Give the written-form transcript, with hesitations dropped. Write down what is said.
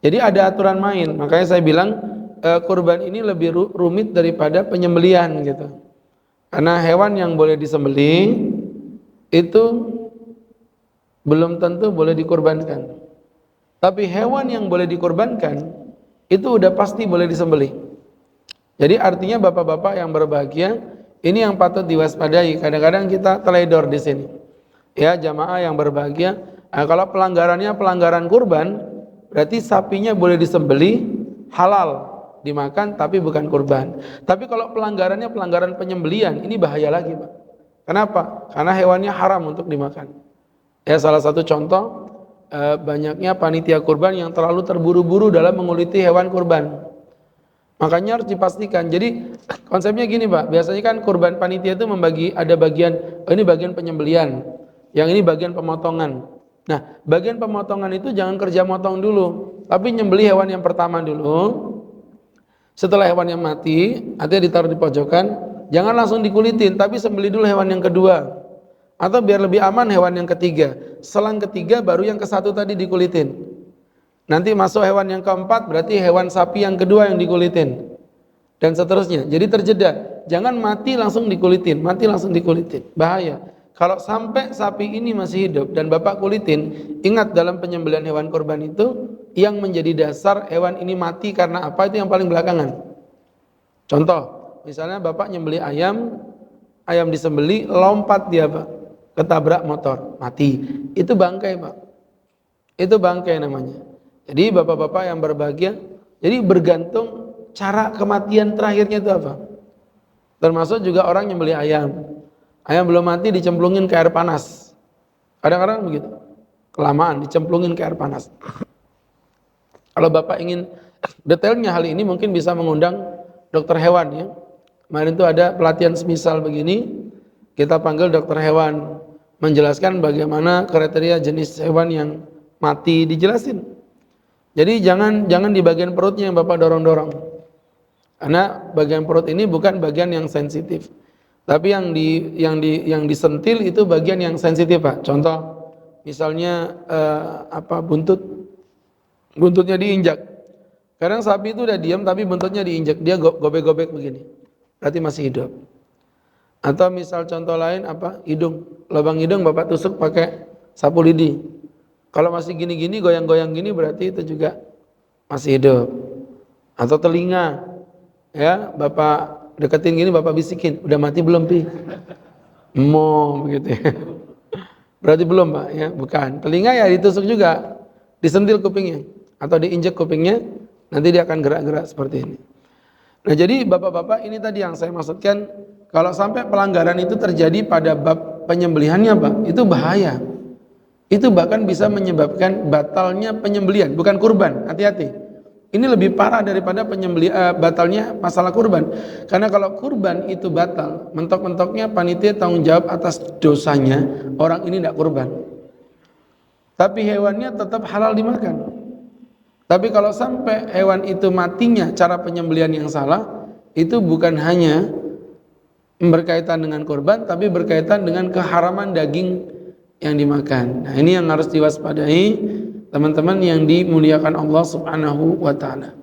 Jadi ada aturan main. Makanya saya bilang kurban ini lebih rumit daripada penyembelihan gitu. Karena hewan yang boleh disembelih itu belum tentu boleh dikurbankan. Tapi hewan yang boleh dikurbankan itu udah pasti boleh disembelih. Jadi artinya bapak-bapak yang berbahagia, ini yang patut diwaspadai. Kadang-kadang kita teledor di sini. Ya, jamaah yang berbahagia, kalau pelanggarannya pelanggaran kurban, berarti sapinya boleh disembelih, halal dimakan tapi bukan kurban. Tapi kalau pelanggarannya pelanggaran penyembelihan, ini bahaya lagi, Pak. Kenapa? Karena hewannya haram untuk dimakan. Ya, salah satu contoh banyaknya panitia kurban yang terlalu terburu-buru dalam menguliti hewan kurban. Makanya harus dipastikan. Jadi konsepnya gini, Pak. Biasanya kan kurban panitia itu membagi, ada bagian, ini bagian penyembelihan, yang ini bagian pemotongan. Nah, bagian pemotongan itu jangan kerja motong dulu, tapi nyembelih hewan yang pertama dulu. Setelah hewan yang mati, artinya ditaruh di pojokan, jangan langsung dikulitin, tapi sembelih dulu hewan yang kedua. Atau biar lebih aman hewan yang ketiga. Selang ketiga baru yang ke satu tadi dikulitin. Nanti masuk hewan yang keempat, berarti hewan sapi yang kedua yang dikulitin. Dan seterusnya. Jadi terjeda. Jangan mati langsung dikulitin, mati langsung dikulitin. Bahaya. Kalau sampai sapi ini masih hidup dan bapak kulitin, ingat dalam penyembelihan hewan kurban itu, yang menjadi dasar hewan ini mati karena apa, itu yang paling belakangan. Contoh, misalnya bapak nyembelih ayam, ayam disembelih, lompat dia, Pak, ketabrak motor, mati. Itu bangkai, Pak. Itu bangkai namanya. Jadi bapak-bapak yang berbahagia, jadi bergantung cara kematian terakhirnya itu apa. Termasuk juga orang nyembelih ayam. Ayam belum mati dicemplungin ke air panas. Kadang-kadang begitu. Kelamaan dicemplungin ke air panas. Kalau bapak ingin detailnya hal ini mungkin bisa mengundang dokter hewan ya. Kemarin itu ada pelatihan semisal begini, kita panggil dokter hewan menjelaskan bagaimana kriteria jenis hewan yang mati, dijelasin. Jadi jangan di bagian perutnya yang bapak dorong-dorong, karena bagian perut ini bukan bagian yang sensitif. Tapi yang disentil itu bagian yang sensitif, Pak. Contoh, misalnya buntutnya diinjak. Kadang sapi itu udah diam tapi buntutnya diinjak, dia gobek-gobek begini, berarti masih hidup. Atau misal contoh lain hidung, lubang hidung bapak tusuk pakai sapu lidi. Kalau masih gini-gini, goyang-goyang gini, berarti itu juga masih hidup. Atau telinga, ya bapak deketin gini, bapak bisikin, udah mati belum pi? Begitu ya. Berarti belum, Pak, ya, bukan. Telinga ya ditusuk juga, disentil kupingnya atau diinjek kupingnya, nanti dia akan gerak-gerak seperti ini. Nah, jadi bapak-bapak, ini tadi yang saya maksudkan, kalau sampai pelanggaran itu terjadi pada bab penyembelihannya, Pak, itu bahaya. Itu bahkan bisa menyebabkan batalnya penyembelihan, bukan kurban. Hati-hati. Ini lebih parah daripada batalnya masalah kurban. Karena kalau kurban itu batal, mentok-mentoknya panitia tanggung jawab atas dosanya orang ini tidak kurban. Tapi hewannya tetap halal dimakan. Tapi kalau sampai hewan itu matinya cara penyembelihan yang salah, itu bukan hanya berkaitan dengan kurban, tapi berkaitan dengan keharaman daging yang dimakan. Nah, ini yang harus diwaspadai teman-teman yang dimuliakan Allah Subhanahu wa taala.